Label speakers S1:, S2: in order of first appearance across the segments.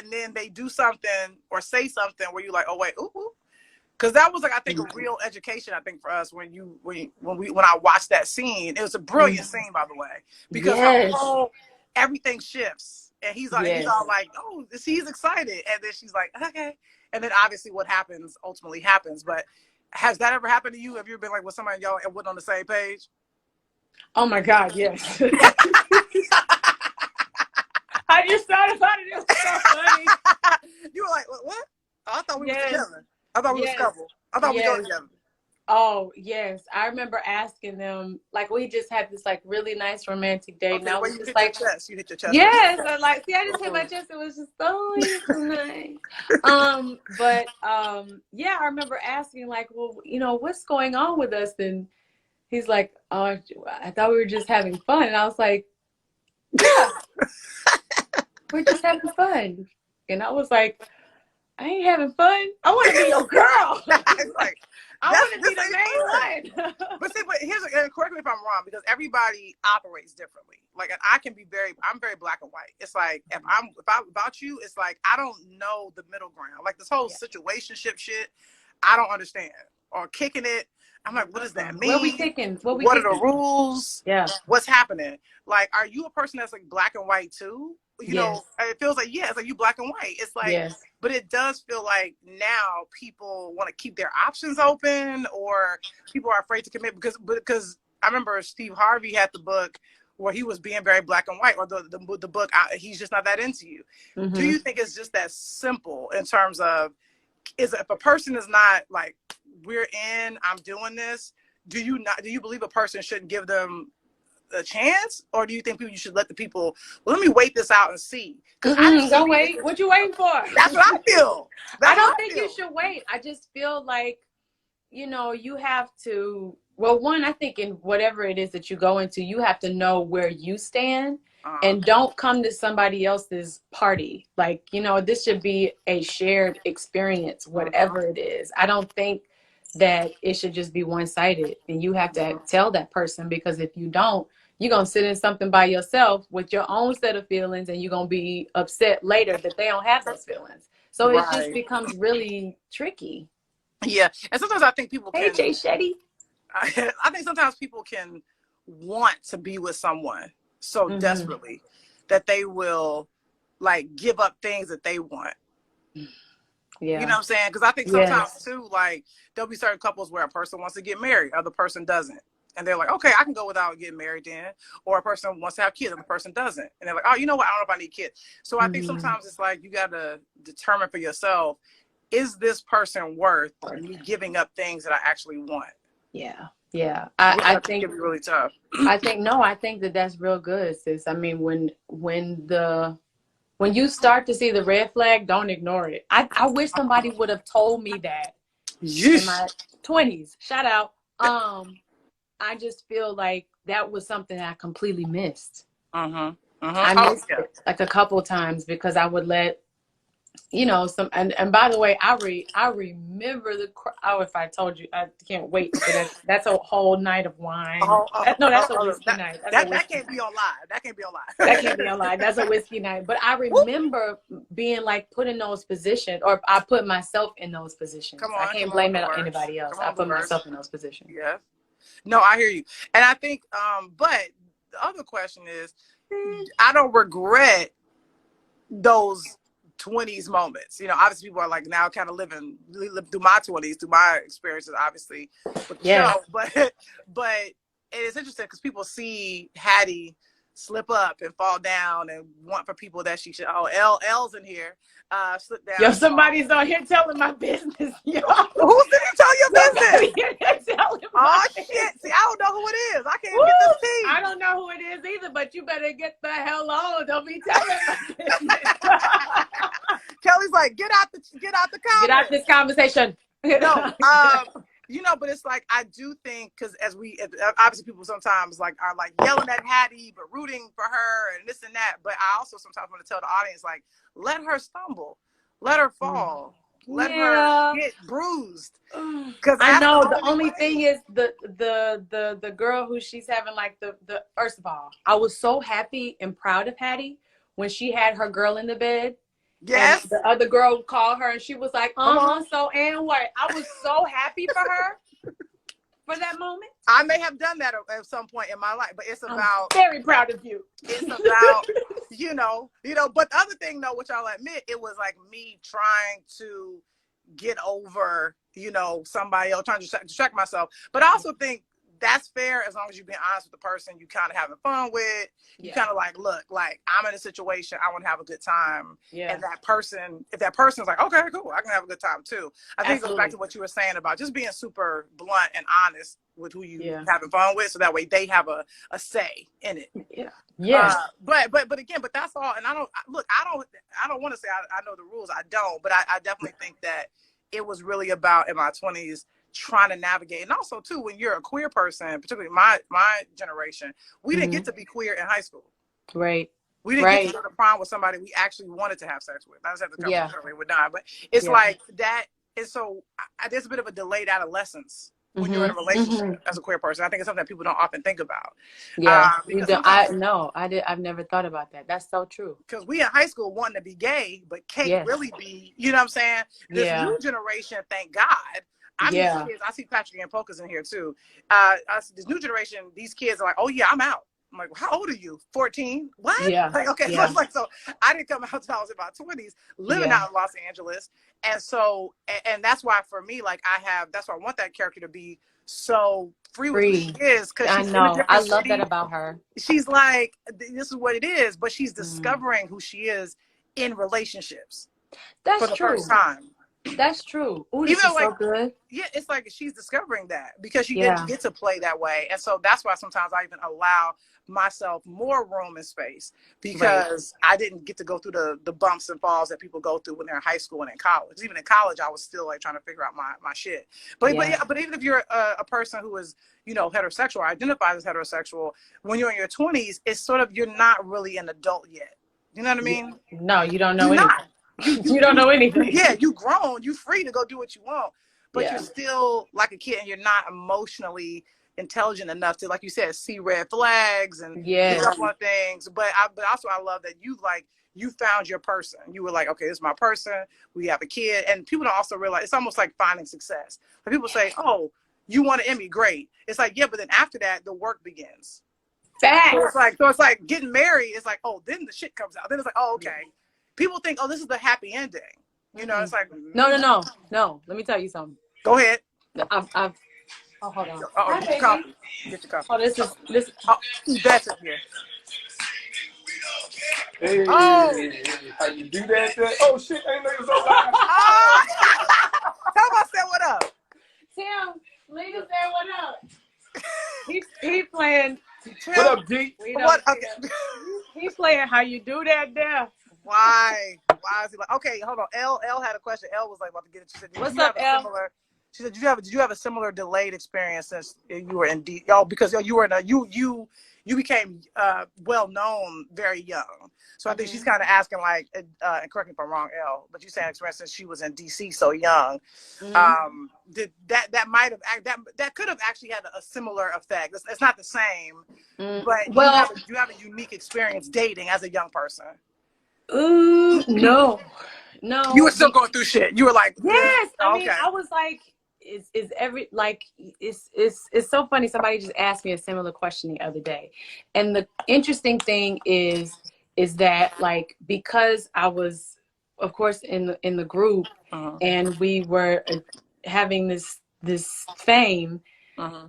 S1: and then they do something or say something where you're like, oh wait, ooh. Because that was like, I think, a real education, I think, for us when I watched that scene. It was a brilliant scene, by the way, because her whole everything shifts, and he's all like, oh, he's excited, and then she's like, okay, and then obviously what happens ultimately happens. But has that ever happened to you? Have you ever been like with somebody y'all and wasn't on the same page?
S2: Oh my God, yes. I just thought about it. It was so funny.
S1: You were like, what? Oh, I thought we were together. I thought we was a couple. I thought we go together.
S2: Oh, yes. I remember asking them, like, we just had this, like, really nice romantic date.
S1: Okay,
S2: and I was
S1: you
S2: just
S1: hit
S2: like,
S1: your chest. You hit your chest.
S2: yes. I like, see, I just hit my chest. It was just so nice. Yeah, I remember asking, like, well, you know, what's going on with us? And he's like, oh, I thought we were just having fun. And I was like, yeah, we're just having fun. And I was like, I ain't having fun. I want to be your girl.
S1: Like,
S2: I want to be the main one.
S1: But here's, and correct me if I'm wrong, because everybody operates differently. Like, I'm very black and white. It's like, if I'm about you, it's like, I don't know the middle ground. Like this whole situationship shit, I don't understand. Or kicking it, I'm like, what does that mean?
S2: What we kicking?
S1: What are the rules?
S2: Yeah.
S1: What's happening? Like, are you a person that's like black and white too? You know, it feels like, it's like you black and white. It's like, but it does feel like now people want to keep their options open, or people are afraid to commit because I remember Steve Harvey had the book where he was being very black and white, or the book, he's just not that into you. Mm-hmm. Do you think it's just that simple in terms of, if a person is not like, we're in, I'm doing this, do you believe a person shouldn't give them a chance, or do you think you should let the people, well, let me wait this out and see?
S2: Don't wait. What you waiting for?
S1: That's what I feel.
S2: I don't think you should wait. I just feel like, you know, you have to, well, one, I think in whatever it is that you go into, you have to know where you stand, and don't come to somebody else's party. Like, you know, this should be a shared experience, whatever it is. I don't think that it should just be one-sided, and you have to tell that person, because if you don't, you're going to sit in something by yourself with your own set of feelings, and you're going to be upset later that they don't have those feelings. So it just becomes really tricky.
S1: Yeah. And sometimes I think people
S2: Hey, Jay Shetty.
S1: I think sometimes people can want to be with someone so desperately that they will like give up things that they want. Yeah. You know what I'm saying? Because I think sometimes too, like, there'll be certain couples where a person wants to get married, other person doesn't. And they're like, okay, I can go without getting married then. Or a person wants to have kids and the person doesn't. And they're like, oh, you know what? I don't know if I need kids. So I think sometimes it's like, you got to determine for yourself, is this person worth me giving up things that I actually want?
S2: Yeah. Yeah. I think
S1: it'd be really tough.
S2: I think that that's real good, sis. I mean, when you start to see the red flag, don't ignore it. I wish somebody would have told me that in my 20s. Shout out. I just feel like that was something I completely missed. I missed it like a couple of times because I would let, you know, and by the way, I remember if I told you, I can't wait for that. That's a whole night of wine. No, that's a whiskey night.
S1: That can't be on live. That can't be on live.
S2: That can't be on live. That's a whiskey night. But I remember being like put in those positions, or I put myself in those positions. I can't blame it on anybody else. I put myself in those positions.
S1: Yeah. No, I hear you. And I think, but the other question is, I don't regret those 20s moments. You know, obviously people are like now kind of live through my 20s, through my experiences, obviously, with the show. But it is interesting because people see Hattie slip up and fall down and want for people that she should, L's in here, slip down.
S2: Yo, somebody's on here telling my business. Yo.
S1: Who's didn't tell your business?
S2: Oh,
S1: shit. See, I don't know who it is. I can't get this tea.
S2: I don't know who it is either, but you better get the hell on. Don't be telling my business.
S1: Kelly's like, get out the comment.
S2: Get out this conversation.
S1: No, you know, but it's like, I do think, because obviously people sometimes like are like yelling at Hattie, but rooting for her and this and that. But I also sometimes want to tell the audience, like, let her stumble, let her fall, let her get bruised. Because
S2: I know the only thing is the girl who she's having like the first of all, I was so happy and proud of Hattie when she had her girl in the bed
S1: Yes.
S2: And the other girl called her and she was like, so and what? I was so happy for her for that moment.
S1: I may have done that at some point in my life, but it's about,
S2: I'm very proud of you.
S1: It's about, but the other thing though, which I'll admit, it was like me trying to get over, somebody else, trying to distract myself. But I also think that's fair as long as you're being honest with the person you kind of having fun with. You kind of like, look, like I'm in a situation, I want to have a good time. And if that person's like, okay, cool, I can have a good time too. I think it goes back to what you were saying about just being super blunt and honest with who you having fun with, so that way they have a say in it. But that's all. And I don't want to say I know the rules. I don't, but I definitely think that it was really about, in my 20s, trying to navigate. And also too, when you're a queer person, particularly my generation, we didn't get to be queer in high school.
S2: Right.
S1: We didn't get to go to prom with somebody we actually wanted to have sex with. I just have to come with Don, but it's like that. And so there's a bit of a delayed adolescence when you're in a relationship as a queer person. I think it's something that people don't often think about.
S2: I've never thought about that. That's so true.
S1: Because we in high school wanting to be gay, but can't really be, you know what I'm saying? This new generation, thank God. I see Patrick and Polka's in here too. This new generation, these kids are like, oh yeah, I'm out. I'm like, how old are you? 14? What?
S2: Yeah.
S1: Like, okay. So it's like, so I didn't come out until I was in my 20s, living out in Los Angeles. And so, and that's why for me, like that's why I want that character to be so free with who she is. Cause
S2: I know. I love that about her.
S1: She's like, this is what it is, but she's discovering who she is in relationships.
S2: That's
S1: for the first time.
S2: That's true. Ooh, this is so good.
S1: Yeah, it's like she's discovering that because she didn't get to play that way. And so that's why sometimes I even allow myself more room and space because I didn't get to go through the bumps and falls that people go through when they're in high school and in college. Even in college, I was still like trying to figure out my shit. But even if you're a person who is, heterosexual or identifies as heterosexual, when you're in your 20s, it's sort of, you're not really an adult yet. You know what I mean?
S2: No, you don't know anything. You don't know anything.
S1: Yeah, you grown, you free to go do what you want, but you're still like a kid and you're not emotionally intelligent enough to, like you said, see red flags and pick up on things. But also I love that you found your person. You were like, okay, this is my person. We have a kid. And people don't also realize it's almost like finding success. But people say, oh, you want an Emmy, great. It's like, yeah, but then after that, the work begins.
S2: Facts.
S1: So it's like getting married. It's like, oh, then the shit comes out. Then it's like, oh, okay. People think, oh, this is the happy ending. It's like
S2: no. Let me tell you something.
S1: Go ahead.
S2: I've hold on.
S1: Get your coffee. Get your coffee.
S2: Oh, this is.
S1: Oh, that's it here.
S3: Hey, how you do that? Oh shit! I ain't know you was so loud.
S1: Tell him I said what up.
S2: Tim, Lita said what up. He playing.
S1: Tim,
S3: what up, G?
S1: What? Okay.
S2: He's playing how you do that there.
S1: Why is he like? Okay, hold on. L had a question. L was like about to get it. She said,
S2: "What's up, L?"
S1: She said, "Did you have a similar delayed experience since you were in because you were in you became well known very young. So I think she's kind of asking like, and correct me if I'm wrong, L, but you saying experience since she was in DC so young. Did that might have that could have actually had a similar effect. It's not the same, but you have a unique experience dating as a young person."
S2: No.
S1: You were still going through shit. You were like,
S2: yes. I mean, I was like, it's so funny. Somebody just asked me a similar question the other day, and the interesting thing is that like because I was, of course, in the group, and we were having this fame,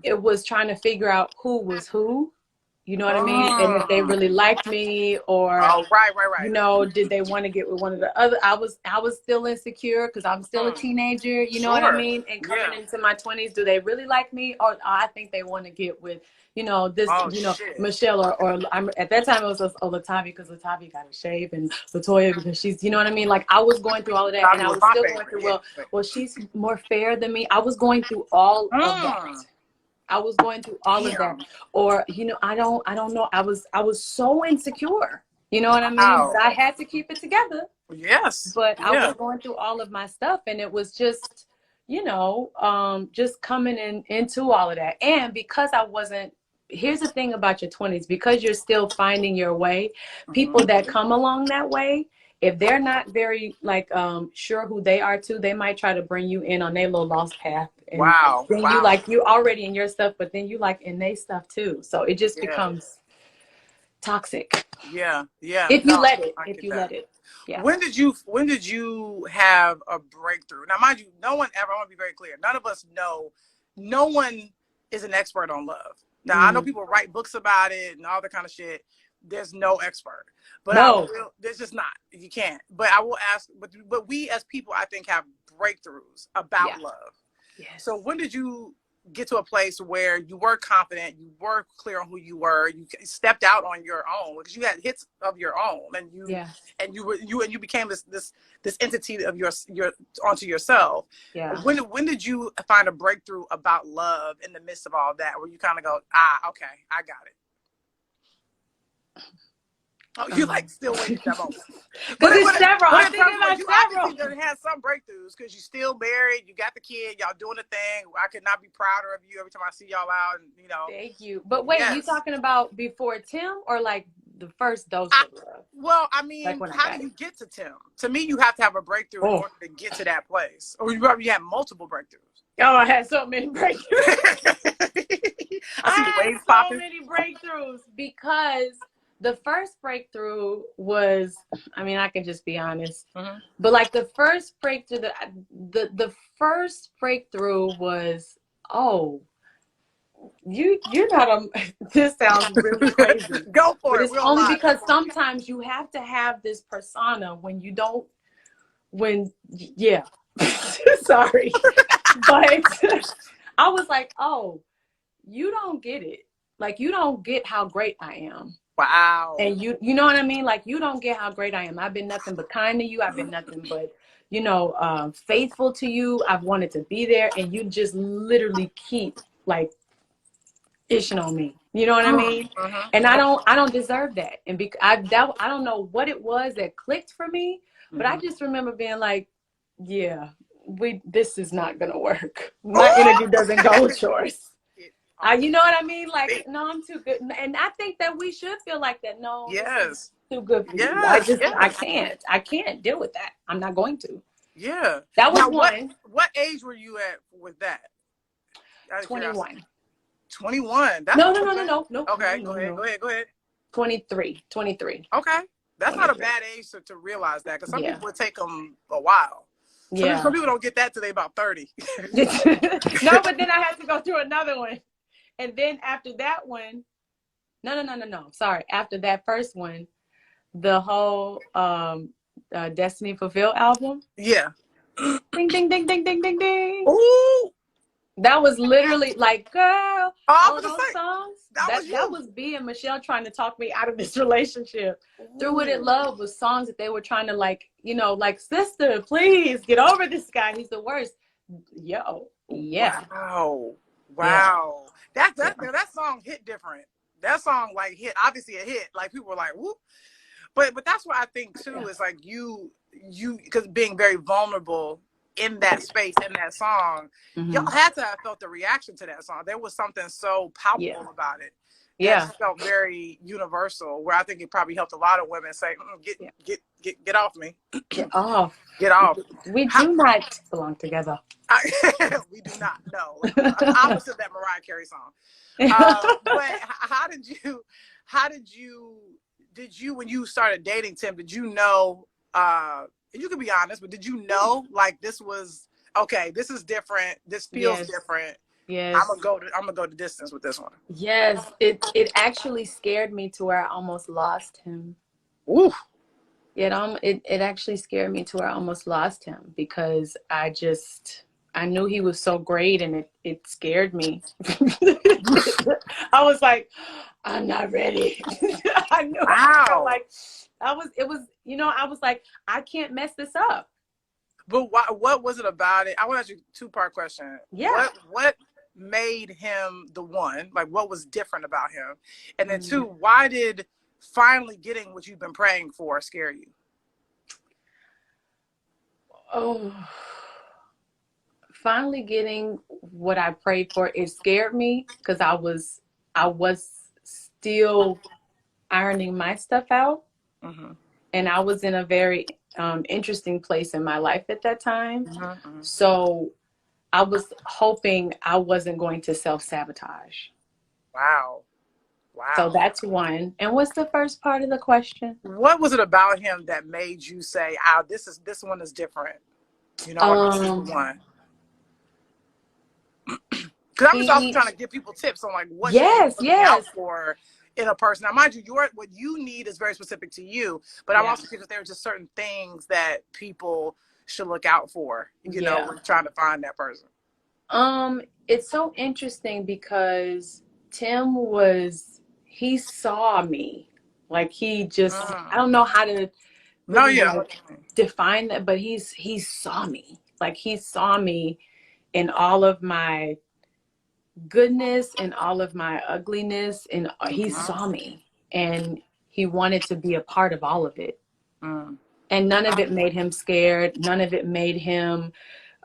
S2: it was trying to figure out who was who. You know what I mean? And if they really liked me or,
S1: right.
S2: Did they want to get with one of the other? I was still insecure because I'm still a teenager. You know what I mean? And coming into my 20s, do they really like me? Or I think they want to get with, Michelle or at that time it was Latavi because Latavi got a shave and Latoya because she's, you know what I mean? Like I was going through all of that and I was still going through, well, she's more fair than me. I was going through all of that. I was going through all of that, or I don't know. I was so insecure. You know what I mean? But I had to keep it together.
S1: Yes.
S2: But I was going through all of my stuff, and it was just, just coming into all of that. And because I wasn't. Here's the thing about your 20s: because you're still finding your way, people that come along that way, if they're not very like sure who they are too, they might try to bring you in on their little lost path. And
S1: wow.
S2: then you like you already in your stuff, but then you like in their stuff too. So it just becomes toxic.
S1: Yeah.
S2: If you let it. If you let it. Yeah.
S1: When did you have a breakthrough? Now, mind you, no one ever, I want to be very clear, none of us know, no one is an expert on love. Now, I know people write books about it and all that kind of shit. There's no expert. But there's just not. You can't. But I will ask, but we as people, I think, have breakthroughs about love.
S2: Yes.
S1: So when did you get to a place where you were confident, you were clear on who you were, you stepped out on your own because you had hits of your own, and you became this entity of your onto yourself.
S2: Yeah.
S1: When did you find a breakthrough about love in the midst of all that, where you kind of go, okay, I got it? Oh, you like still waiting for that moment.
S2: Because it's several. I'm thinking about several.
S1: You had some breakthroughs because you still married, you got the kid, y'all doing the thing. I could not be prouder of you every time I see y'all out, and you know.
S2: Thank you. But wait, you talking about before Tim or like the first dose of love?
S1: Well, I mean, like how do you get to Tim? To me, you have to have a breakthrough in order to get to that place. Or you probably had multiple breakthroughs.
S2: Oh, I had so many breakthroughs.
S1: I
S2: had so many breakthroughs because the first breakthrough was, I mean, I can just be honest, but like the first breakthrough, the first breakthrough was, you're not this sounds really crazy.
S1: Go for it.
S2: It's only because sometimes you have to have this persona sorry. But I was like, you don't get it. Like, you don't get how great I am.
S1: Wow.
S2: And you know what I mean? Like, you don't get how great I am. I've been nothing but kind to you. I've been nothing but, faithful to you. I've wanted to be there. And you just literally keep like ishing on me. You know what I mean? And I don't deserve that. And I don't know what it was that clicked for me, but I just remember being like, this is not going to work. My energy doesn't go with yours. You know what I mean? Like, no, I'm too good. And I think that we should feel like that. No, this is too good for you. I can't deal with that. I'm not going to.
S1: Yeah.
S2: That was one.
S1: What age were you at with that?
S2: 21.
S1: 21.
S2: No.
S1: Okay,
S2: go
S1: ahead.
S2: 23.
S1: Okay. That's not a bad age to realize that, because some people would take them a while. Some people don't get that till they about 30.
S2: No, but then I had to go through another one. And then after that one, no. Sorry. After that first one, the whole Destiny Fulfilled album.
S1: Yeah.
S2: Ding, ding, ding, ding, ding, ding, ding.
S1: Ooh.
S2: That was literally like, girl, all of those songs. That was B and Michelle trying to talk me out of this relationship. Ooh. Through What It Love was songs that they were trying to like, sister, please get over this guy. He's the worst. Yo. Yeah.
S1: Wow. Yeah. That song hit different. That song like hit, obviously a hit. Like people were like, whoop. But that's what I think too, is like you because being very vulnerable in that space, in that song, y'all had to have felt the reaction to that song. There was something so palpable about it. Yeah. It felt very universal, where I think it probably helped a lot of women say, get off me.
S2: Get off.
S1: Get off.
S2: We do not belong together.
S1: We do not, no. Opposite that Mariah Carey song. But how did you, when you started dating Tim, did you know, you can be honest, but did you know, like, this was, okay, this is different, this feels different.
S2: Yes.
S1: I'm gonna go the distance with this one.
S2: Yes. It actually scared me to where I almost lost him.
S1: Ooh.
S2: It actually scared me to where I almost lost him, because I knew he was so great, and it scared me. I was like, I'm not ready. I knew.
S1: Wow.
S2: I was like, I can't mess this up.
S1: But what was it about it? I want to ask you a two-part question.
S2: Yeah.
S1: What made him the one? Like, what was different about him? And then two, why did finally getting what you've been praying for scare you?
S2: Finally getting what I prayed for, it scared me, because I was still ironing my stuff out. And I was in a very interesting place in my life at that time. So I was hoping I wasn't going to self-sabotage.
S1: Wow.
S2: So that's one. And what's the first part of the question?
S1: What was it about him that made you say, "Oh, this one is different"? You know, this is the one. Because I'm just also trying to give people tips on like what you're looking out for in a person. Now, mind you, what you need is very specific to you. But I'm also thinking there are just certain things that people should look out for. You know, when trying to find that person.
S2: It's so interesting because Tim he saw me. Like he just, I don't know how to really define that, but he saw me. Like he saw me in all of my goodness and all of my ugliness, and he saw me, and he wanted to be a part of all of it. And none of it made him scared. None of it made him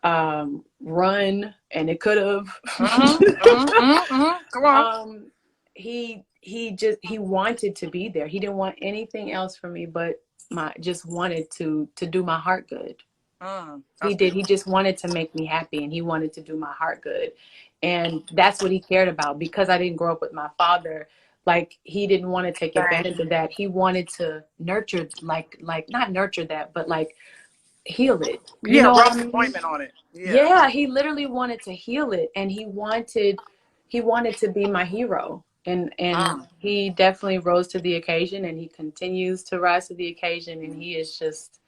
S2: run, and it could have.
S1: Come on.
S2: He wanted to be there. He didn't want anything else from me but just wanted to do my heart good. He did. He just wanted to make me happy, and he wanted to do my heart good. And that's what he cared about. Because I didn't grow up with my father, like he didn't want to take advantage of that. He wanted to nurture, like not nurture that, but like heal it. You know what I mean?
S1: Appointment on it.
S2: Yeah, he literally wanted to heal it, and he wanted to be my hero. And he definitely rose to the occasion, and he continues to rise to the occasion, and he is just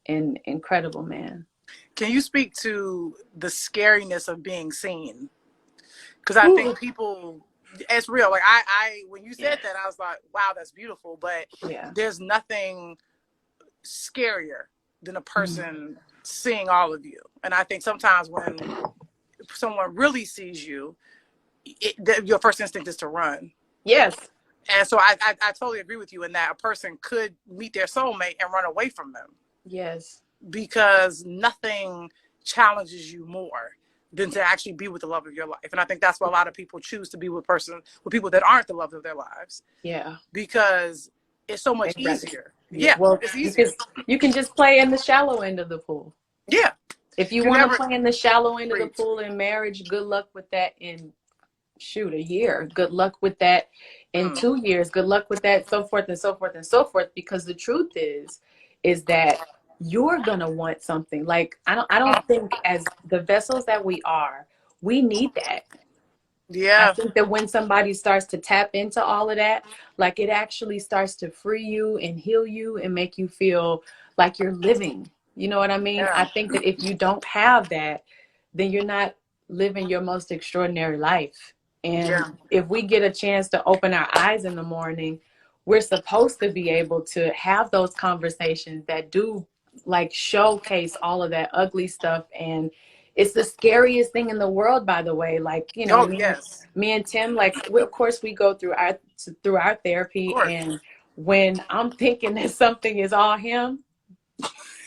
S2: an incredible man.
S1: Can you speak to the scariness of being seen? Because I think people, it's real. Like I when you said that, I was like, wow, that's beautiful. But there's nothing scarier than a person seeing all of you. And I think sometimes when someone really sees you, your first instinct is to run.
S2: Yes.
S1: And so I totally agree with you in that a person could meet their soulmate and run away from them.
S2: Yes.
S1: Because nothing challenges you more than to actually be with the love of your life. And I think that's why a lot of people choose to be with people that aren't the love of their lives.
S2: Yeah.
S1: Because it's so much easier. Yeah.
S2: Well, it's easier. You can just play in the shallow end of the pool.
S1: Yeah.
S2: If you want to play in the shallow end of the pool in marriage, good luck with that in a year. Good luck with that in 2 years. Good luck with that, so forth and so forth and so forth. Because the truth is that you're gonna want something. Like I don't think, as the vessels that we are, we need that.
S1: Yeah.
S2: I think that when somebody starts to tap into all of that, like it actually starts to free you and heal you and make you feel like you're living. You know what I mean? I think that if you don't have that, then you're not living your most extraordinary life. And if we get a chance to open our eyes in the morning, we're supposed to be able to have those conversations that do like showcase all of that ugly stuff. And it's the scariest thing in the world, by the way. Like, you know, me and Tim, like, of course we go through our therapy. And when I'm thinking that something is all him,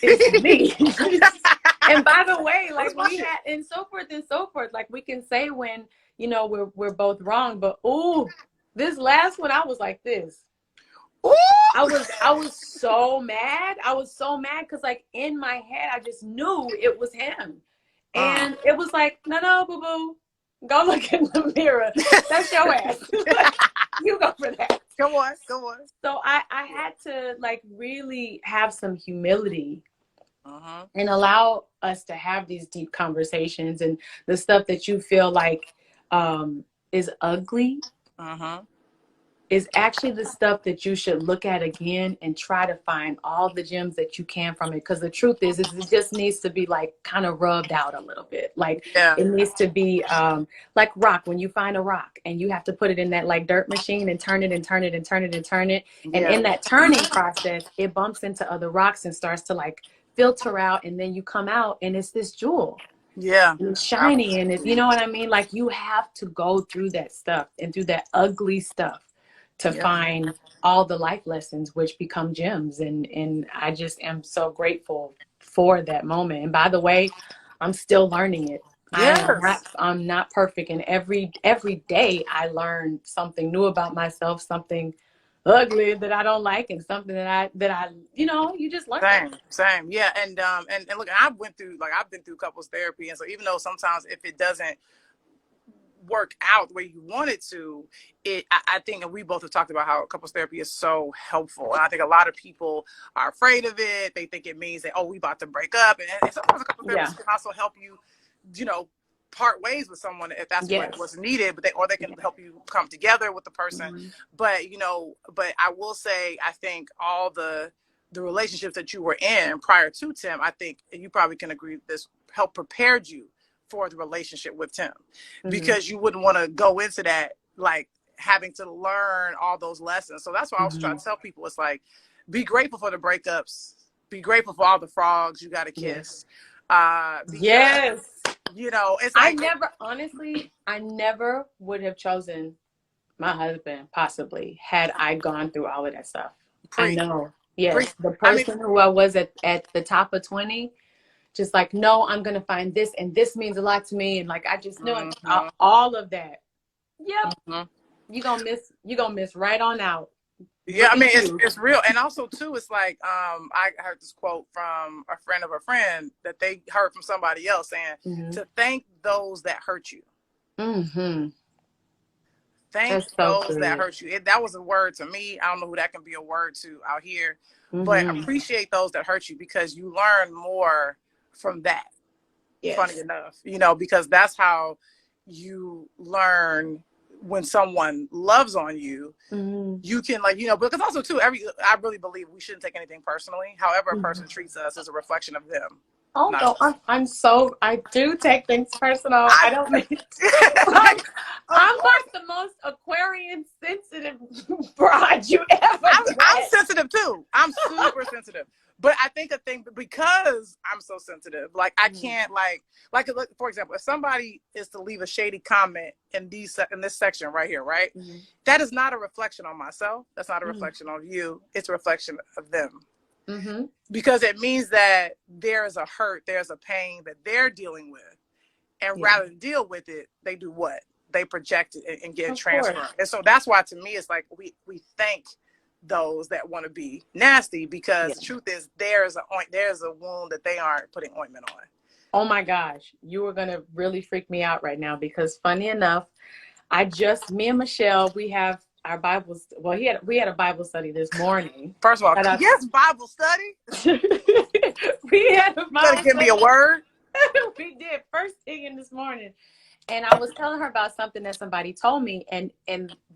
S2: it's me. And by the way, like we had, and so forth, like we can say when, you know, we're both wrong, but this last one, I was like this. Ooh. I was so mad. I was so mad because like in my head, I just knew it was him. And it was like, no, boo-boo, go look in the mirror. That's your ass. You go for that.
S1: Go on.
S2: So I had to like really have some humility and allow us to have these deep conversations, and the stuff that you feel like is ugly is actually the stuff that you should look at again and try to find all the gems that you can from it. Because the truth is it just needs to be like kind of rubbed out a little bit. Like it needs to be like rock. When you find a rock and you have to put it in that like dirt machine and turn it and turn it and turn it and turn it. And in that turning process, it bumps into other rocks and starts to like filter out. And then you come out and it's this jewel.
S1: Yeah.
S2: And it's shiny. And it's, you know what I mean? Like you have to go through that stuff and through that ugly stuff to find all the life lessons, which become gems. And I just am so grateful for that moment. And by the way, I'm still learning it. I'm not perfect. And every day I learn something new about myself, something ugly that I don't like, and something that I you just learn.
S1: Same. Yeah. And look, I've been through couples therapy. And so even though sometimes if it doesn't work out the way you want it to, I think, and we both have talked about how couples therapy is so helpful. And I think a lot of people are afraid of it. They think it means that, oh, we about to break up. And sometimes a couples therapist can also help you, part ways with someone if that's what was needed, but they can help you come together with the person. But I will say, I think all the relationships that you were in prior to Tim, I think, and you probably can agree with this, helped prepared you for the relationship with Tim, because you wouldn't want to go into that like having to learn all those lessons. So that's why I was trying to tell people, it's like, be grateful for the breakups, be grateful for all the frogs you got to kiss. Because, it's like,
S2: I never would have chosen my husband possibly had I gone through all of that stuff. I know. Yes. The person who I was at the top of 20, just like, no, I'm going to find this, and this means a lot to me. And like, I just know all of that. Yep. You're going to miss right on out.
S1: Yeah, I mean, it's real. And also too, it's like, I heard this quote from a friend of a friend that they heard from somebody else saying, to thank those that hurt you. Thank those that hurt you. That was a word to me. I don't know who that can be a word to out here, but appreciate those that hurt you, because you learn more from that. Funny enough, because that's how you learn. When someone loves on you, you can, like, because also too, I really believe we shouldn't take anything personally. However a person treats us is a reflection of them.
S2: Oh no, I do take things personal. I don't mean I'm like the most Aquarian sensitive bride you ever
S1: I'm sensitive too. I'm super sensitive. But I think because I'm so sensitive, like I can't like for example, if somebody is to leave a shady comment in this section right here, right? That is not a reflection on myself. That's not a reflection on you. It's a reflection of them. Because it means that there's a hurt, there's a pain that they're dealing with. And rather than deal with it, they do what? They project it and get transferred. And so that's why, to me, it's like we thank those that want to be nasty, because the truth is there's a wound that they aren't putting ointment on.
S2: Oh my gosh, you are gonna really freak me out right now, because funny enough, me and Michelle, we have our Bibles. Well, we had a Bible study this morning.
S1: First of all, yes, Bible study.
S2: We had a Bible
S1: study. Give me a word.
S2: We did first thing in this morning, and I was telling her about something that somebody told me, and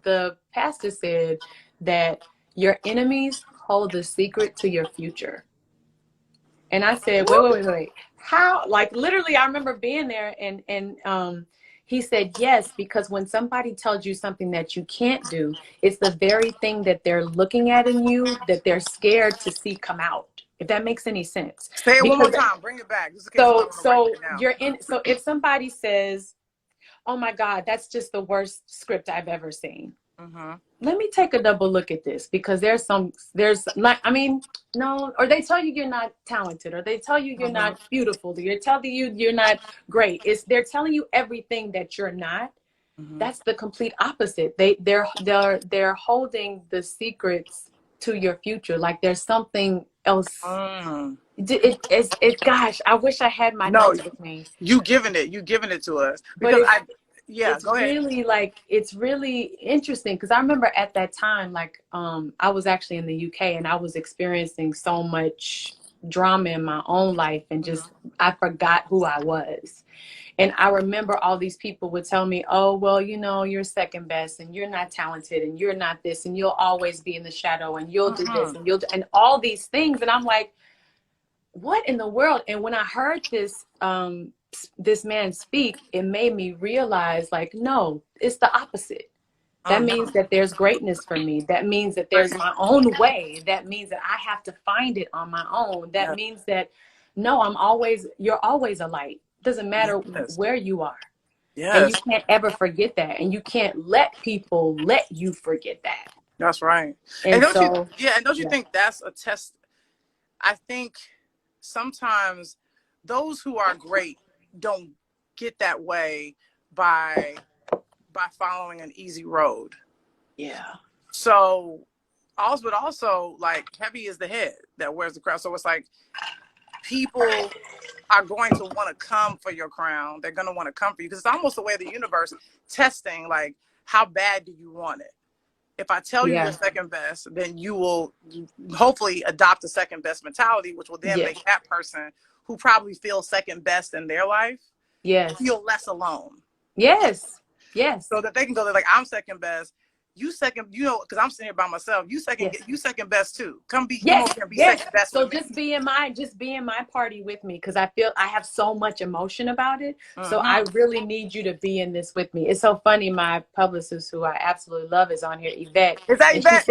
S2: the pastor said that your enemies hold the secret to your future. And I said, wait. How? Like, literally, I remember being there, and he said, yes, because when somebody tells you something that you can't do, it's the very thing that they're looking at in you that they're scared to see come out. If that makes any sense.
S1: Say it one more time. Bring it back.
S2: So if somebody says, oh my God, that's just the worst script I've ever seen. Let me take a double look at this, because there's like, I mean, no, or they tell you you're not talented, or they tell you you're not beautiful, or they're telling you you're not great. They're telling you everything that you're not. That's the complete opposite. They're holding the secrets to your future. Like there's something else. Gosh, I wish I had my notes with me.
S1: You giving it to us, because
S2: go ahead. Really, like, it's really interesting, because I remember at that time, like, I was actually in the UK, and I was experiencing so much drama in my own life, and just I forgot who I was. And I remember all these people would tell me, oh, well, you're second best, and you're not talented, and you're not this, and you'll always be in the shadow, and you'll do this, and and all these things. And I'm like, what in the world? And when I heard this man speak, it made me realize, like, no, it's the opposite. That means that there's greatness for me. That means that there's my own way. That means that I have to find it on my own. That means that, no, you're always a light. Doesn't matter where you are. And you can't ever forget that. And you can't let people let you forget that.
S1: That's right. And don't you think that's a test? I think sometimes those who are great don't get that way by following an easy road.
S2: Yeah.
S1: So but also like heavy is the head that wears the crown. So it's like people are going to want to come for your crown. They're going to want to come for you because it's almost the way of the universe testing, like, how bad do you want it? If I tell you you're second best, then you will hopefully adopt a second best mentality, which will then make that person who probably feels second best in their life feel less alone.
S2: Yes.
S1: So that they can go there like, I'm second best. You second, you know, because I'm sitting here by myself. You second best too. Come over here and be second best.
S2: So
S1: with me.
S2: just be in my party with me, because I feel I have so much emotion about it. So I really need you to be in this with me. It's so funny. My publicist, who I absolutely love, is on here, Yvette.
S1: Is that Yvette?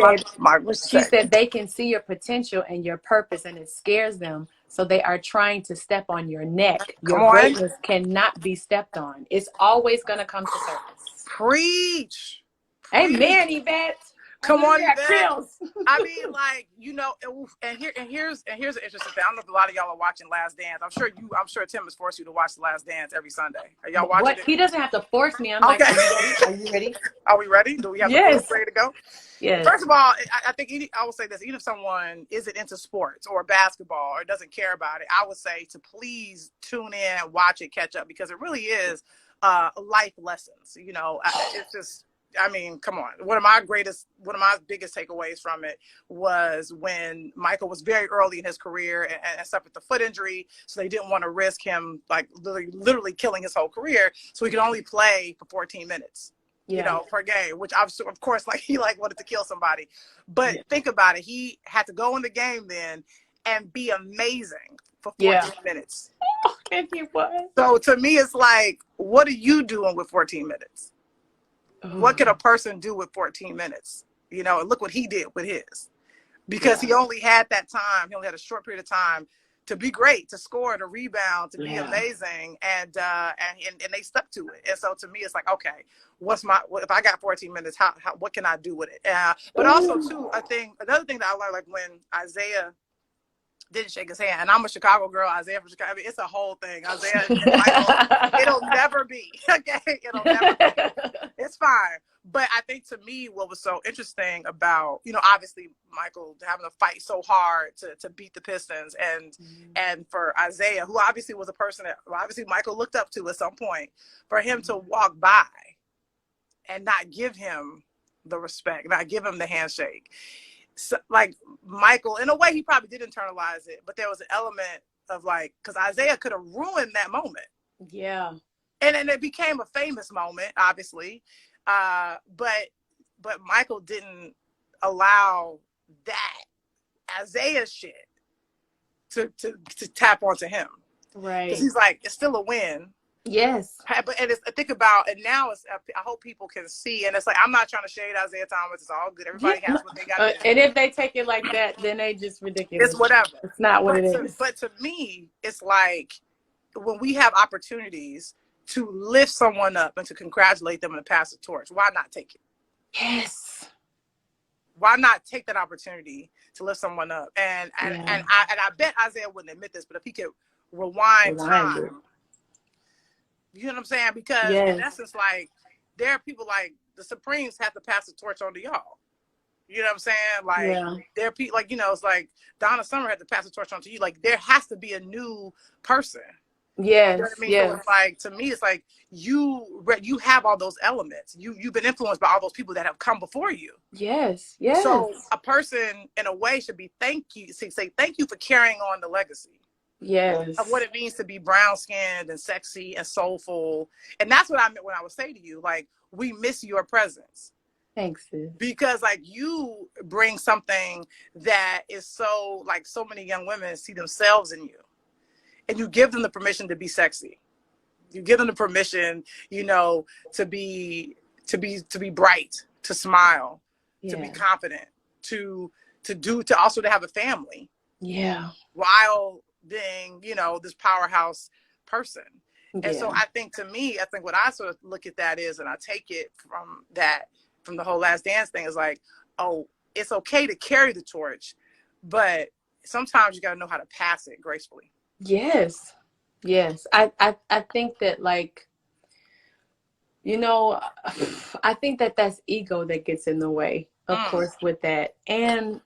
S2: She said they can see your potential and your purpose, and it scares them. So they are trying to step on your neck. Your greatness cannot be stepped on. It's always going to come to surface.
S1: Preach.
S2: Amen, Yvette.
S1: Come on, Yvette. I mean, like, you know, and here's an interesting thing. I don't know if a lot of y'all are watching Last Dance. I'm sure Tim has forced you to watch The Last Dance every Sunday. Are y'all watching it?
S2: He doesn't have to force me. I'm like, are you ready?
S1: Are we ready? Do we have the force ready to go?
S2: Yes.
S1: First of all, I think I will say this: even if someone isn't into sports or basketball or doesn't care about it, I would say to please tune in, watch it, catch up, because it really is life lessons. You know, it's just. I mean, come on. One of my biggest takeaways from it was when Michael was very early in his career and suffered the foot injury. So they didn't want to risk him like literally killing his whole career. So he could only play for 14 minutes, you know, per game, which of course, like he wanted to kill somebody. But think about it. He had to go in the game then and be amazing for 14 minutes.
S2: And he was.
S1: So to me, it's like, what are you doing with 14 minutes? What could a person do with 14 minutes? You know, and look what he did with his. Because he only had that time. He only had a short period of time to be great, to score, to rebound, to be amazing. And they stuck to it. And so to me, it's like, okay, if I got 14 minutes, what can I do with it? But also, too, I think another thing that I learned, like when Isaiah didn't shake his hand, and I'm a Chicago girl, Isaiah from Chicago. I mean, it's a whole thing. Isaiah and Michael, it'll never be. Okay, it'll never be. It's fine. But I think to me, what was so interesting about, you know, obviously Michael having to fight so hard to beat the Pistons, and for Isaiah, who obviously was a person that obviously Michael looked up to at some point, for him to walk by and not give him the respect, not give him the handshake. So, like, Michael, in a way, he probably did internalize it, but there was an element of like, because Isaiah could have ruined that moment.
S2: Yeah.
S1: And it became a famous moment, obviously. But Michael didn't allow that Isaiah shit to tap onto him.
S2: Right.
S1: Because he's like, it's still a win.
S2: Yes.
S1: But and I think about, and now I hope people can see, and it's like, I'm not trying to shade Isaiah Thomas. It's all good. Everybody has what they got.
S2: And if they take it like that, then they just ridiculous.
S1: It's whatever.
S2: It's not what it is.
S1: But to me, it's like when we have opportunities to lift someone up and to congratulate them and to pass the torch, why not take it?
S2: Yes.
S1: Why not take that opportunity to lift someone up? And I bet Isaiah wouldn't admit this, but if he could rewind time. You know what I'm saying? Because in essence, like, there are people like the Supremes have to pass the torch on to y'all. You know what I'm saying? Like, there are people, like, you know, it's like Donna Summer had to pass the torch on to you. Like, there has to be a new person.
S2: Yes.
S1: You know what I mean? So it's like, to me, it's like you have all those elements. You've been influenced by all those people that have come before you.
S2: Yes. Yes.
S1: So a person, in a way, should be say thank you for carrying on the legacy.
S2: Yes.
S1: Of what it means to be brown skinned and sexy and soulful. And that's what I meant when I would say to you, like, we miss your presence.
S2: Thanks, sis.
S1: Because like you bring something that is so, like, so many young women see themselves in you. And you give them the permission to be sexy. You give them the permission, you know, to be bright, to smile, to be confident, to also to have a family.
S2: Yeah.
S1: While being, you know, this powerhouse person. And so I think what I sort of look at that is, and I take it from the whole Last Dance thing, is like, oh, it's okay to carry the torch, but sometimes you got to know how to pass it gracefully.
S2: Yes. Yes. I think that, like, you know, I think that that's ego that gets in the way. of course, with that. And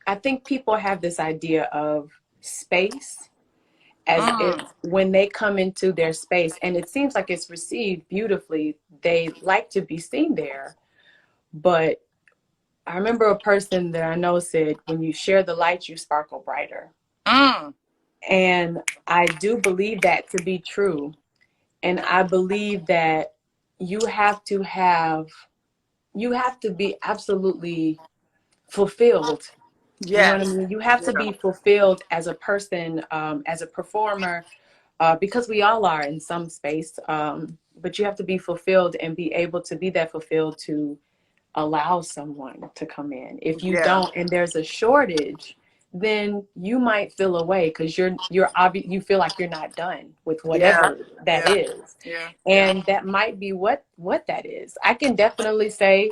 S2: I think people have this idea of space as if when they come into their space, and it seems like it's received beautifully, they like to be seen there. But I remember a person that I know said, when you share the light, you sparkle brighter. And I do believe that to be true. And I believe that you have to be absolutely fulfilled. You know what I mean? You have to be fulfilled as a person, as a performer, because we all are in some space. But you have to be fulfilled and be able to be that fulfilled to allow someone to come in. If you don't, and there's a shortage, then you might feel away because you feel like you're not done with whatever that is. And that might be what that is. I can definitely say,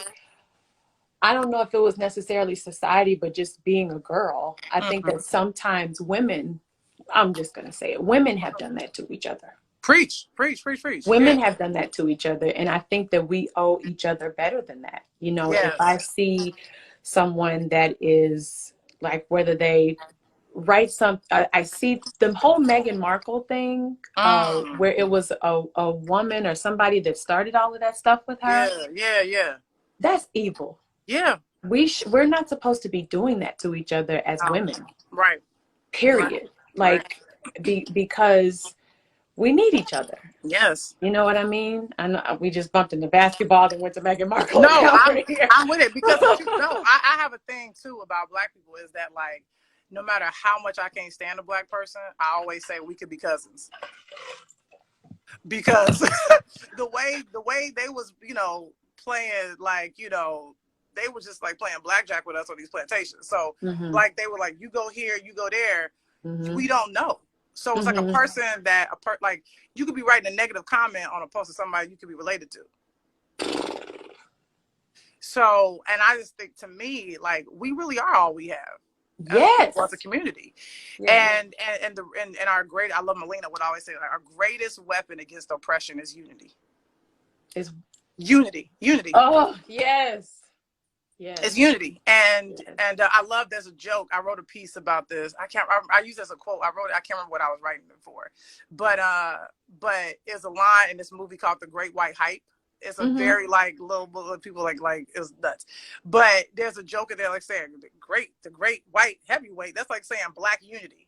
S2: I don't know if it was necessarily society, but just being a girl, I think that sometimes women, I'm just going to say it, women have done that to each other.
S1: Preach.
S2: Women have done that to each other. And I think that we owe each other better than that. You know, if I see someone that is like, whether they write I see the whole Meghan Markle thing, where it was a woman or somebody that started all of that stuff with her.
S1: Yeah.
S2: That's evil.
S1: Yeah.
S2: We're not supposed to be doing that to each other as women.
S1: Right.
S2: Period. Like, because we need each other.
S1: Yes.
S2: You know what I mean? I know we just bumped into basketball and went to Meghan Markle.
S1: No, I'm with it because I have a thing too about Black people is that, like, no matter how much I can't stand a Black person, I always say we could be cousins. Because the way they was, you know, playing, like, you know, they were just like playing blackjack with us on these plantations. So like they were like, you go here, you go there. We don't know. So it's like a person that like you could be writing a negative comment on a post of somebody you could be related to. So, and I just think, to me, like, we really are all we have.
S2: Yes.
S1: As a community. And our great, I love Melina would always say, like, our greatest weapon against oppression is unity. Unity.
S2: Oh, yes. Yes.
S1: It's unity. And I love, there's a joke. I wrote a piece about this. I use it as a quote. I wrote it. I can't remember what I was writing it for. But there's a line in this movie called The Great White Hype. It's a very, like, little people like it's nuts. But there's a joke in there, like, saying the great white heavyweight. That's like saying Black unity.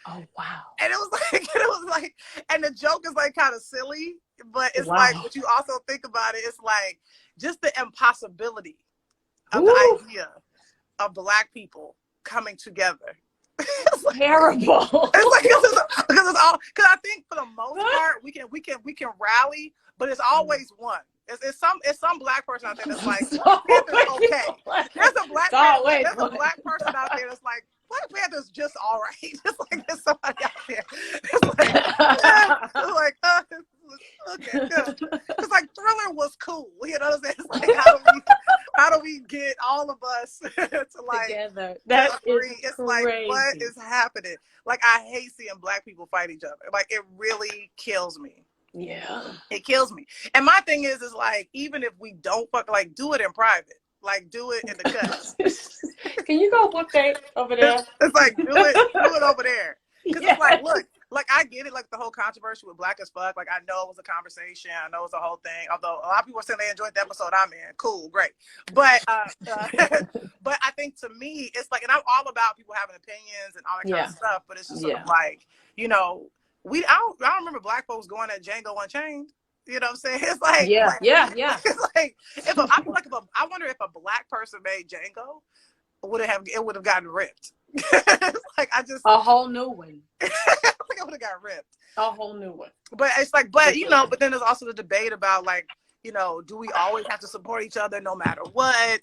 S2: Oh, wow.
S1: And it was like, and the joke is like kind of silly, but it's like, but you also think about it, it's like just the impossibility of the idea of Black people coming together. It's like, terrible. It's like, because I think for the most part we can rally, but it's always one. It's some Black person out there that's like, Black Panther's okay. There's a Black person out there that's like, Black Panther's just all right. It's like there's somebody out there. It's like, okay, good. It's like Thriller was cool. You know what I'm saying? It's like, how do we get all of us to, like,
S2: together? That agree?
S1: It's crazy. Like, what is happening? Like, I hate seeing Black people fight each other. Like, it really kills me.
S2: Yeah,
S1: it kills me. And my thing is like, even if we don't like, do it in private. Like, do it in the cuts.
S2: Can you go whoop that over there?
S1: It's like, do it over there. Because it's like, look, like, I get it, like, the whole controversy with Black as Fuck. Like, I know it was a conversation. I know it was a whole thing. Although a lot of people are saying they enjoyed the episode I'm in. Cool, great. But but I think, to me, it's like, and I'm all about people having opinions and all that kind of stuff. But it's just sort of like, you know, I don't remember Black folks going at Django Unchained. You know what I'm saying? It's like, It's like, I wonder if a Black person made Django, it would have gotten ripped. Like,
S2: a whole new one.
S1: I think it would have got ripped.
S2: A whole new one.
S1: But it's like, you know, but then there's also the debate about, like, you know, do we always have to support each other no matter what?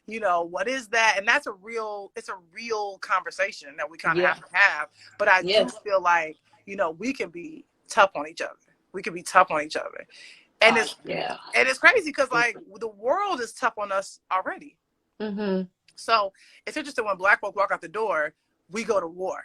S1: You know, what is that? And it's a real conversation that we kind of have to have. But I do feel like, you know, we can be tough on each other. And it's crazy because, like, the world is tough on us already. So it's interesting, when Black folk walk out the door, we go to war.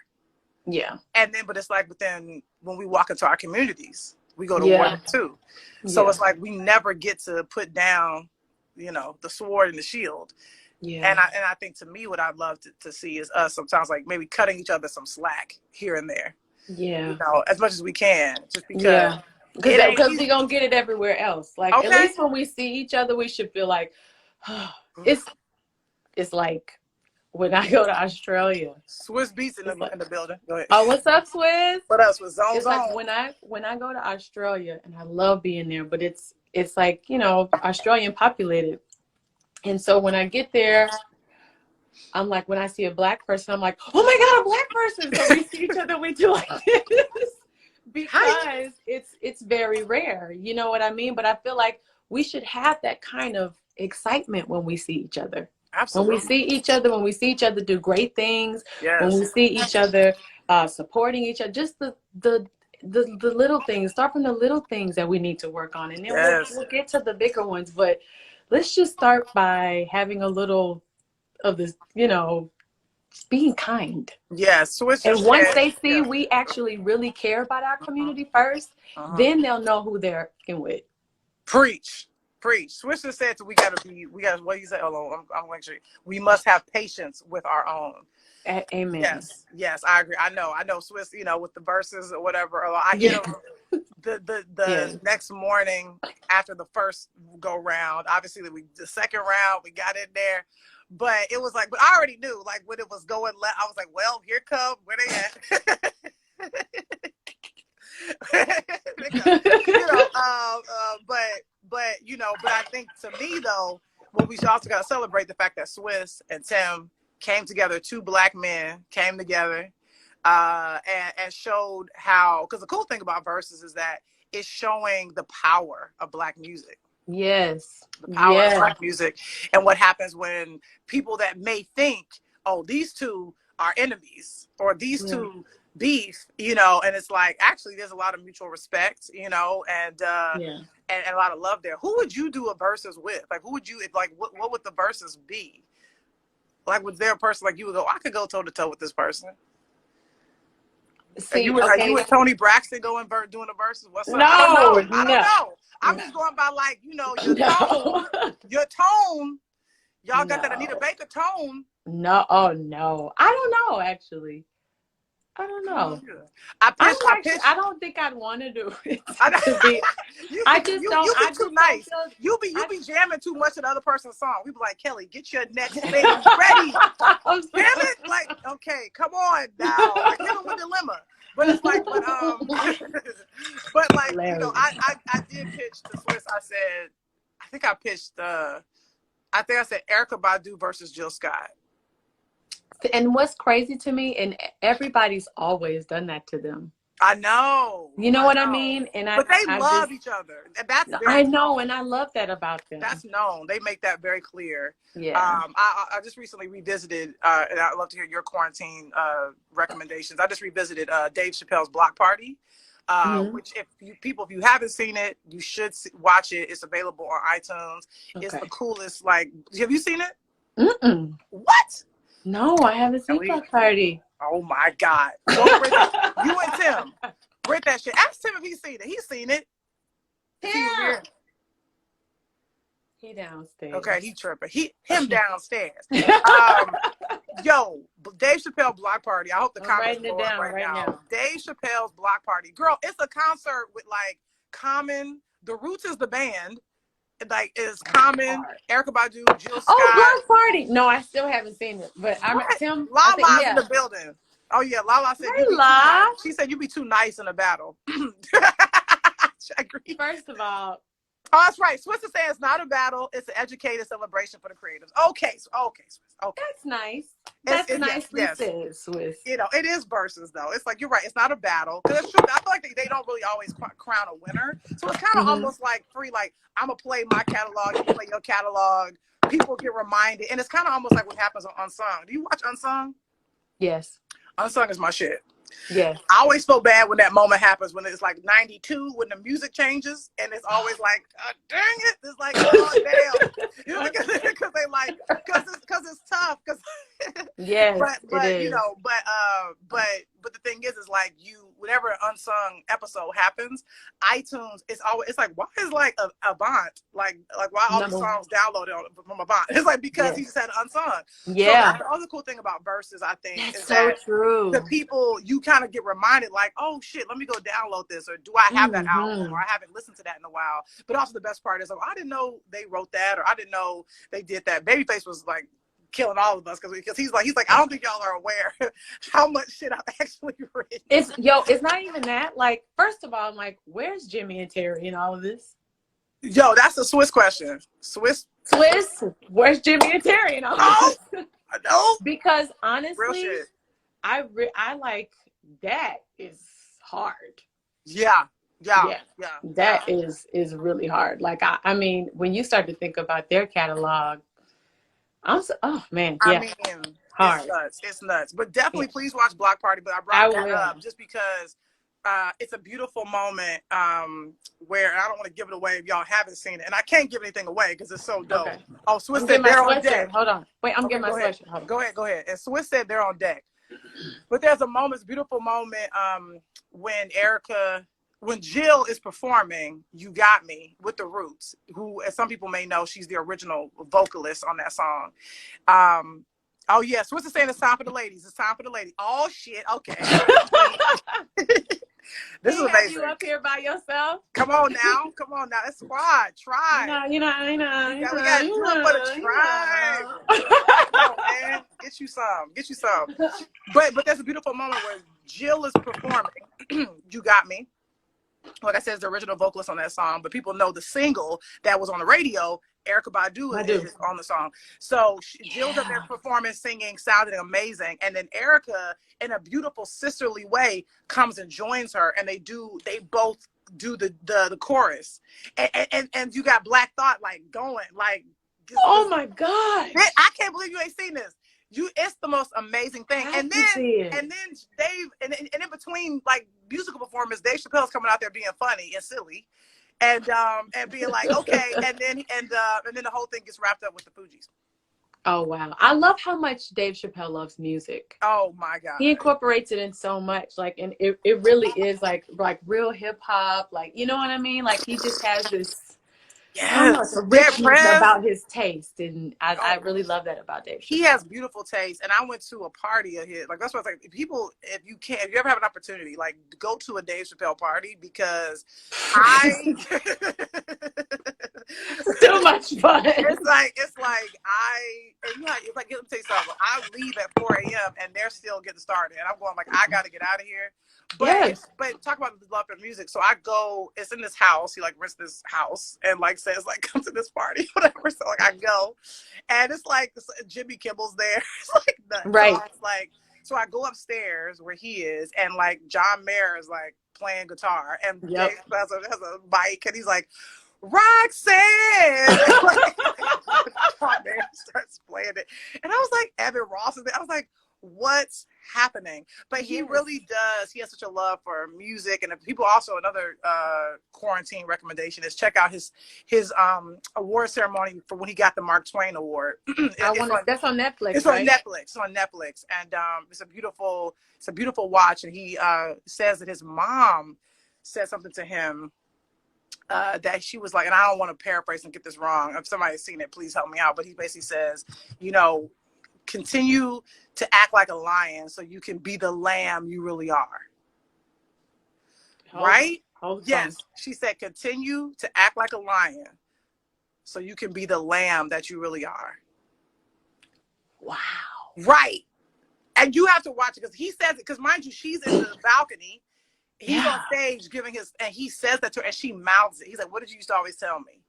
S1: Yeah. And then, but it's like, but then when we walk into our communities, we go to war too. So it's like, we never get to put down the sword and the shield. Yeah. And I think to me, what I'd love to see is us sometimes like maybe cutting each other some slack here and there. Yeah. As much as we can, just because. Yeah.
S2: Because we're going to get it everywhere else. Like, at least when we see each other, we should feel like, it's like when I go to Australia.
S1: Swiss Beats in the building. Go ahead.
S2: Oh, what's up, Swiss?
S1: What else was Zone?
S2: It's like when I go to Australia, and I love being there, but it's like, Australian populated. And so when I get there, I'm like, when I see a Black person, I'm like, oh my God, a Black person. So we see each other, we do like this. Because it's very rare. You know what I mean? But I feel like we should have that kind of excitement when we see each other.
S1: Absolutely.
S2: When we see each other do great things, when we see each other supporting each other, just the little things, start from the little things that we need to work on. And then we'll get to the bigger ones. But let's just start by having a little of this, being kind.
S1: Yes.
S2: And once they see we actually really care about our community first, then they'll know who they're in with.
S1: Preach. Swisher said we gotta what you say? Hold on, I'm going to show you. We must have patience with our own.
S2: Amen.
S1: Yes, I agree. I know Swiss, with the verses or whatever. I hit them the next morning after the first go round. Obviously, the second round we got in there, but it was like, but I already knew like when it was going left. I was like, well, here come where they at. But I think to me though, what we also got to celebrate the fact that Swiss and Tim came together. 2 Black men came together and showed how. Because the cool thing about Versus is that it's showing the power of Black music.
S2: Yes,
S1: the power of Black music, and what happens when people that may think, oh, these two are enemies or these two beef, and it's like actually there's a lot of mutual respect, and a lot of love there. Who would you do a versus with? Like, who would you what would the versus be? Like, was there a person like you would go, I could go toe to toe with this person? See, you and Tony Braxton doing a versus? What's up? I don't know. I'm just going by your tone. Y'all got that Anita Baker tone.
S2: No, no. I don't know, actually. I don't know. I don't think I'd want to do it. I just don't.
S1: You be too nice. You be jamming too much of the other person's song. We be like, Kelly, get your next thing ready. Damn it! Like, okay, come on now. I give him a dilemma. But it's like, but like, I did pitch to Swiss. I said Erykah Badu versus Jill Scott.
S2: And what's crazy to me, and everybody's always done that to them.
S1: I know.
S2: You know what I mean?
S1: But they love each other. That's
S2: I know, and I love that about them.
S1: That's known. They make that very clear. Yeah. I just recently revisited, and I'd love to hear your quarantine recommendations. I just revisited Dave Chappelle's Block Party, which if you haven't seen it, you should watch it. It's available on iTunes. Okay. It's the coolest. Like, have you seen it?
S2: Mm-mm.
S1: What?
S2: No, I haven't seen Block Party.
S1: Oh my God. You and Tim. Rate that shit. Ask Tim if he's seen it. He's seen it.
S2: Yeah. He downstairs.
S1: Okay, he tripping. Him downstairs. Yo, Dave Chappelle Block Party. I hope the comments
S2: are down right now.
S1: Dave Chappelle's Block Party. Girl, it's a concert with like Common. The Roots is the band. Like, is Common, Erykah Badu, Jill Scott.
S2: Oh, Block Party. No, I still haven't seen it. But Tim.
S1: Lala's in the building. Oh yeah, Lala said.
S2: Hey,
S1: she said you be too nice in a battle. I agree.
S2: First of all.
S1: Oh, that's right. Swiss is saying it's not a battle. It's an educated celebration for the creatives. Okay, Swiss. Okay.
S2: That's nice. That's nicely said, Swiss.
S1: It is versus though. It's like, you're right. It's not a battle. Because it's true. I feel like they don't really always crown a winner. So it's kind of almost like free. Like, I'm gonna play my catalog. You play your catalog. People get reminded, and it's kind of almost like what happens on Unsung. Do you watch Unsung?
S2: Yes.
S1: Unsung is my shit.
S2: Yeah.
S1: I always feel bad when that moment happens, when it's like 92, when the music changes, and it's always like, dang it. It's like, oh, damn. Because they like, because it's tough. Cause
S2: yes,
S1: but
S2: it is.
S1: but the thing is like whenever an unsung episode happens, iTunes it's like, why is like Avant like why all the songs downloaded from Avant? It's like because he just had unsung.
S2: Yeah.
S1: So that's the other cool thing about Versus, I think,
S2: that's
S1: is
S2: so
S1: that
S2: true.
S1: the people, you kind of get reminded like, oh shit, let me go download this, or do I have that album, or I haven't listened to that in a while. But also the best part is, I didn't know they wrote that, or I didn't know they did that. Babyface was like killing all of us because he's like I don't think y'all are aware how much shit I've actually written.
S2: It's not even that. Like, first of all, I'm like, where's Jimmy and Terry in all of this?
S1: Yo, that's a Swiss question. Swiss,
S2: where's Jimmy and Terry in all of this?
S1: I know.
S2: Because honestly,
S1: real shit.
S2: I like, that is hard.
S1: Yeah.
S2: That is really hard. Like, I mean, when you start to think about their catalog, oh man, yeah.
S1: I mean, hard. It's nuts. But definitely, please watch Block Party. But I brought that up just because it's a beautiful moment where, and I don't want to give it away if y'all haven't seen it, and I can't give anything away because it's so dope. Okay. Oh, Swiss said they're on deck.
S2: Hold on, wait, I'm getting my sweatshirt. Hold on.
S1: Go ahead. And Swiss said they're on deck. But there's a moment, it's a beautiful moment when Jill is performing "You Got Me" with the Roots, who, as some people may know, she's the original vocalist on that song. Oh yes, what's it saying? It's time for the ladies. It's time for the ladies. Oh shit. Okay. This is amazing.
S2: You up here by yourself?
S1: Come on now. It's squad. Try.
S2: You know.
S1: We got to do it for the tribe. Come on, man. Get you some. But there's a beautiful moment where Jill is performing "You Got Me." Like I said, it's the original vocalist on that song, but people know the single that was on the radio. Erykah Badu is on the song. So Jill's up there performing, singing, sounding amazing. And then Erykah, in a beautiful sisterly way, comes and joins her, and they both do the chorus. And you got Black Thought like going like,
S2: oh my God.
S1: I can't believe you ain't seen this. It's the most amazing thing. And then Dave, and in between like musical performance, Dave Chappelle's coming out there being funny and silly, and being like, okay, and then the whole thing gets wrapped up with the Fugees.
S2: Oh wow, I love how much Dave Chappelle loves music.
S1: Oh my God,
S2: he incorporates it in so much, like, and it really is like real hip hop, like, you know what I mean? Like, he just has this. Yes, richness about his taste, and I really love that about Dave Chappelle.
S1: He has beautiful taste, and I went to a party of his. Like, that's what I was like. If you ever have an opportunity, like, go to a Dave Chappelle party, because
S2: so much fun.
S1: It's like let me tell you something. I leave at 4 a.m. and they're still getting started, and I'm going like, I got to get out of here. But talk about the love of music. So I go, it's in this house. He like rents this house and like says like, come to this party, whatever. So like I go, and it's like Jimmy Kimmel's there. It's like nuts.
S2: Right.
S1: So it's like, so I go upstairs where he is, and like John Mayer is like playing guitar, and Dave has a mic, and he's like, Roxanne. John Mayer starts playing it, and I was like, Evan Ross is there. I was like, what's happening? But he really does. He has such a love for music. And people also, another quarantine recommendation is check out his award ceremony for when he got the Mark Twain Award.
S2: That's on Netflix.
S1: It's on Netflix. It's on Netflix, and it's a beautiful watch. And he says that his mom said something to him that she was like, and I don't want to paraphrase and get this wrong. If somebody's seen it, please help me out. But he basically says, continue to act like a lion so you can be the lamb you really are. Right? Yes. She said, continue to act like a lion so you can be the lamb that you really are.
S2: Wow.
S1: Right. And you have to watch it, because he says it, because mind you, she's in the balcony. He's on stage giving and he says that to her, and she mouths it. He's like, what did you used to always tell me?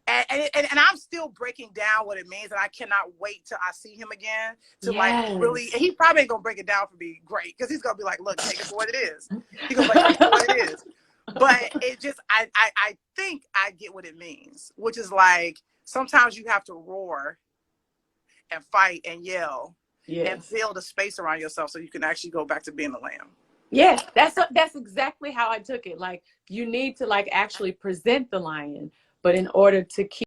S1: And I'm still breaking down what it means, and I cannot wait till I see him again to like really. And he probably ain't gonna break it down for me great, because he's gonna be like, "Look, take it for what it is." He's gonna be like, "Take it for what it is." But it just, I think I get what it means, which is like sometimes you have to roar and fight and yell and build a space around yourself so you can actually go back to being a lamb.
S2: Yes, that's exactly how I took it. Like, you need to like actually present the lion, but in order to keep